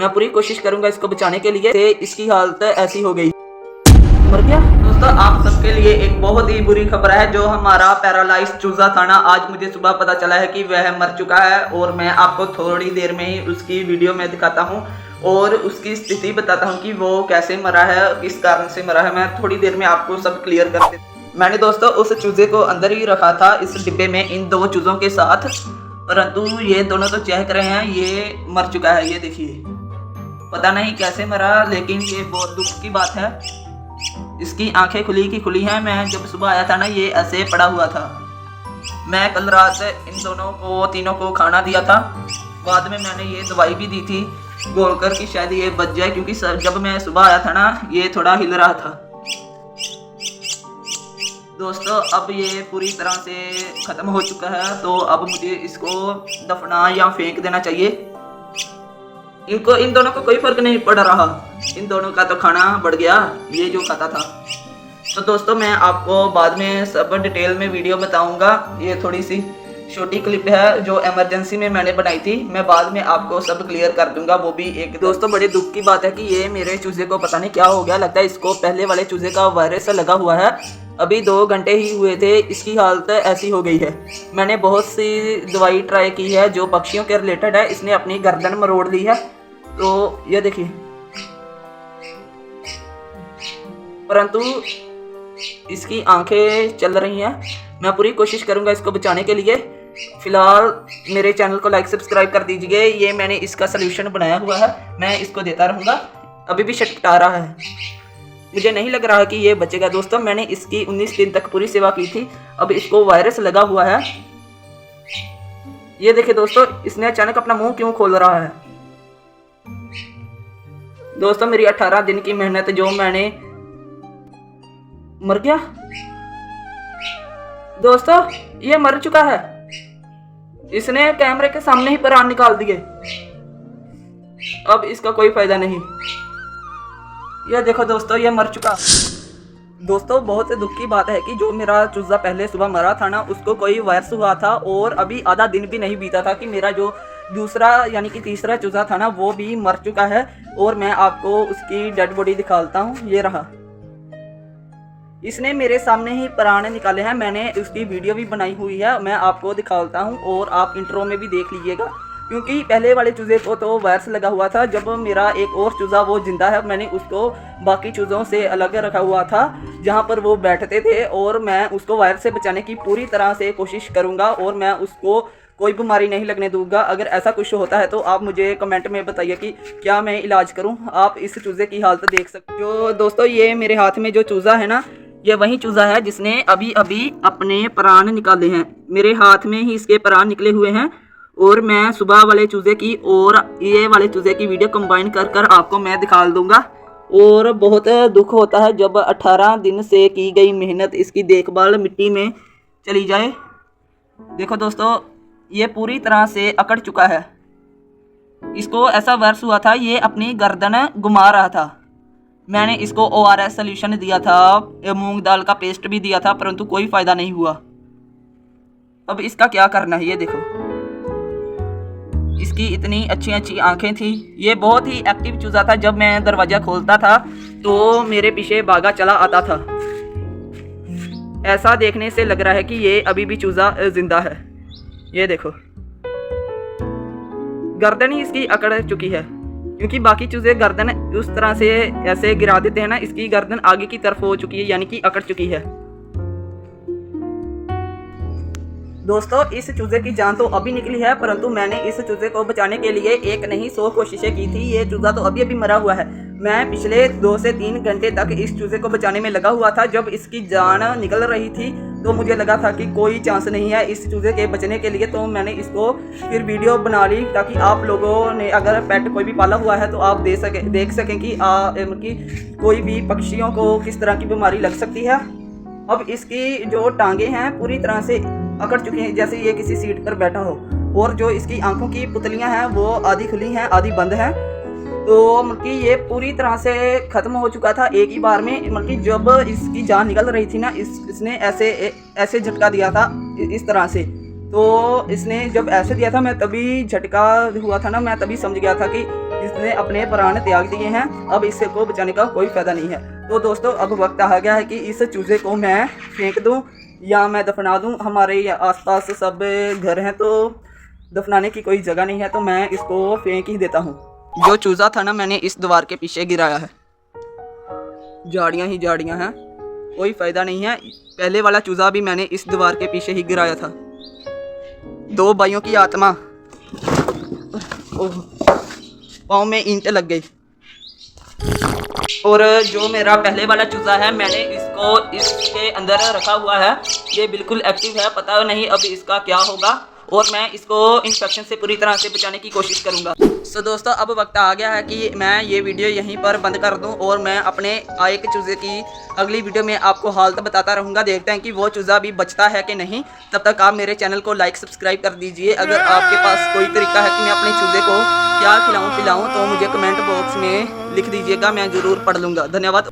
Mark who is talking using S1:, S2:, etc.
S1: मैं पूरी कोशिश करूंगा इसको बचाने के लिए। इसकी हालत ऐसी हो गई, मर गया। दोस्तों आप सबके लिए एक बहुत ही बुरी खबर है। जो हमारा पैरालाइज चूजा था ना, आज मुझे सुबह पता चला है कि वह मर चुका है और मैं आपको थोड़ी देर में ही उसकी वीडियो में दिखाता हूँ और उसकी स्थिति बताता हूँ कि वो कैसे मरा है, किस कारण से मरा है। मैं थोड़ी देर में आपको सब क्लियर कर देता हूँ। मैंने दोस्तों उस चूजे को अंदर ही रखा था इस डिब्बे में इन दो चूजों के साथ, परंतु ये दोनों तो चहक रहे हैं, ये मर चुका है। ये देखिए, पता नहीं कैसे मरा, लेकिन ये बहुत दुख की बात है। इसकी आंखें खुली की खुली हैं। मैं जब सुबह आया था ना, ये ऐसे पड़ा हुआ था। मैं कल रात इन दोनों को तीनों को खाना दिया था। बाद में मैंने ये दवाई भी दी थी बोलकर कि शायद ये बच जाए, क्योंकि जब मैं सुबह आया था ना, ये थोड़ा हिल रहा था। दोस्तों अब ये पूरी तरह से ख़त्म हो चुका है, तो अब मुझे इसको दफना या फेंक देना चाहिए। इन दोनों को कोई फर्क नहीं पड़ रहा, इन दोनों का तो खाना बढ़ गया, ये जो खाता था। तो दोस्तों मैं आपको बाद में सब डिटेल में वीडियो बताऊंगा। ये थोड़ी सी छोटी क्लिप है जो इमरजेंसी में मैंने बनाई थी, मैं बाद में आपको सब क्लियर कर दूंगा। वो भी एक दोस्तों बड़े दुख की बात है कि ये मेरे चूजे को पता नहीं क्या हो गया। लगता है इसको पहले वाले चूजे का वायरस लगा हुआ है। अभी 2 घंटे ही हुए थे, इसकी हालत ऐसी हो गई है। मैंने बहुत सी दवाई ट्राई की है जो पक्षियों के रिलेटेड है। इसने अपनी गर्दन मरोड़ ली है, तो ये देखिए, परंतु इसकी आंखें चल रही हैं। मैं पूरी कोशिश करूंगा इसको बचाने के लिए। फिलहाल मेरे चैनल को लाइक सब्सक्राइब कर दीजिए। ये मैंने इसका सलूशन बनाया हुआ है, मैं इसको देता रहूँगा। अभी भी छटपटा रहा है, मुझे नहीं लग रहा कि ये बचेगा। दोस्तों मैंने इसकी 19 दिन तक पूरी सेवा की थी, अब इसको वायरस लगा हुआ है। ये देखिए दोस्तों, इसने अचानक अपना मुंह क्यों खोल रहा है। दोस्तों मेरी 18 दिन की मेहनत जो मैंने, मर गया। दोस्तों ये मर चुका है, इसने कैमरे के सामने ही प्राण निकाल दिए। अब इसका कोई फायदा नहीं। ये देखो दोस्तों, ये मर चुका। दोस्तों बहुत दुख की बात है कि जो मेरा चूजा पहले सुबह मरा था ना, उसको कोई वायरस हुआ था और अभी आधा दिन भी नहीं बीता था कि मेरा जो दूसरा यानी कि तीसरा चूजा था ना, वो भी मर चुका है। और मैं आपको उसकी डेड बॉडी दिखाता हूँ, ये रहा। इसने मेरे सामने ही प्राण निकाले हैं। मैंने उसकी वीडियो भी बनाई हुई है, मैं आपको दिखाता हूँ और आप इंट्रो में भी देख लीजिएगा। क्योंकि पहले वाले चूजे को तो वायरस लगा हुआ था। जब मेरा एक और चूजा वो जिंदा है, मैंने उसको बाकी चूज़ों से अलग रखा हुआ था जहाँ पर वो बैठते थे, और मैं उसको वायरस से बचाने की पूरी तरह से कोशिश करूँगा और मैं उसको कोई बीमारी नहीं लगने दूंगा। अगर ऐसा कुछ होता है तो आप मुझे कमेंट में बताइए कि क्या मैं इलाज करूं। आप इस चूज़े की हालत देख सकते हो। दोस्तों ये मेरे हाथ में जो चूज़ा है ना, ये वही चूज़ा है जिसने अभी अभी अपने प्राण निकाले हैं। मेरे हाथ में ही इसके प्राण निकले हुए हैं और मैं सुबह वाले चूज़े की और ये वाले चूज़े की वीडियो कंबाइन कर कर आपको मैं दिखा दूंगा। और बहुत दुख होता है जब 18 दिन से की गई मेहनत, इसकी देखभाल मिट्टी में चली जाए। देखो दोस्तों, ये पूरी तरह से अकड़ चुका है। इसको ऐसा वायरस हुआ था, ये अपनी गर्दन घुमा रहा था। मैंने इसको ORS सॉल्यूशन दिया था, मूंग दाल का पेस्ट भी दिया था, परंतु कोई फायदा नहीं हुआ। अब इसका क्या करना है, ये देखो, इसकी इतनी अच्छी अच्छी आंखें थी। ये बहुत ही एक्टिव चूजा था। जब मैं दरवाजा खोलता था तो मेरे पीछे भागा चला आता था। ऐसा देखने से लग रहा है कि ये अभी भी चूजा जिंदा है। ये देखो, गर्दन ही इसकी अकड़ चुकी है, क्योंकि बाकी चूजे गर्दन उस तरह से ऐसे गिरा देते हैं ना, इसकी गर्दन आगे की तरफ हो चुकी है, यानी कि अकड़ चुकी है। दोस्तों इस चूजे की जान तो अभी निकली है, परंतु मैंने इस चूजे को बचाने के लिए एक नहीं 100 कोशिशें की थी। ये चूजा तो अभी अभी मरा हुआ है। मैं पिछले 2 से 3 घंटे तक इस चूजे को बचाने में लगा हुआ था। जब इसकी जान निकल रही थी तो मुझे लगा था कि कोई चांस नहीं है इस चूजे के बचने के लिए, तो मैंने इसको फिर वीडियो बना ली ताकि आप लोगों ने अगर पेट कोई भी पाला हुआ है तो आप देख सकें कि कोई भी पक्षियों को किस तरह की बीमारी लग सकती है। अब इसकी जो टांगे हैं पूरी तरह से अकड़ चुकी हैं, जैसे ये किसी सीट पर बैठा हो, और जो इसकी आंखों की पुतलियां हैं वो आधी खुली हैं आधी बंद हैं। तो मतलब ये पूरी तरह से ख़त्म हो चुका था एक ही बार में। मतलब जब इसकी जान निकल रही थी ना, इसने ऐसे झटका दिया था इस तरह से। तो इसने जब ऐसे दिया था, मैं तभी झटका हुआ था ना, मैं तभी समझ गया था कि इसने अपने प्राण त्याग दिए हैं, अब इसे को बचाने का कोई फायदा नहीं है। तो दोस्तों अब वक्त आ गया है कि इस चूजे को मैं फेंक दूं या मैं दफना दूं। हमारे आसपास सब घर हैं तो दफनाने की कोई जगह नहीं है, तो मैं इसको फेंक ही देता हूं। जो चूजा था ना, मैंने इस दीवार के पीछे गिराया है। झाड़ियाँ ही झाड़ियाँ हैं, कोई फ़ायदा नहीं है। पहले वाला चूज़ा भी मैंने इस दीवार के पीछे ही गिराया था। दो भाइयों की आत्मा, पाँव में ईंट लग गई। और जो मेरा पहले वाला चूज़ा है, मैंने इसको इसके अंदर रखा हुआ है। ये बिल्कुल एक्टिव है, पता नहीं अब इसका क्या होगा, और मैं इसको इन्फेक्शन से पूरी तरह से बचाने की कोशिश करूंगा। सो दोस्तों अब वक्त आ गया है कि मैं ये वीडियो यहीं पर बंद कर दूं, और मैं अपने आए के चूज़े की अगली वीडियो में आपको हालत बताता रहूँगा। देखते हैं कि वो चूज़ा भी बचता है कि नहीं। तब तक आप मेरे चैनल को लाइक सब्सक्राइब कर दीजिए। अगर आपके पास कोई तरीका है कि मैं अपने चूज़े को क्या खिलाऊँ पिलाऊँ, तो मुझे कमेंट बॉक्स में लिख दीजिएगा, मैं ज़रूर पढ़ लूँगा। धन्यवाद।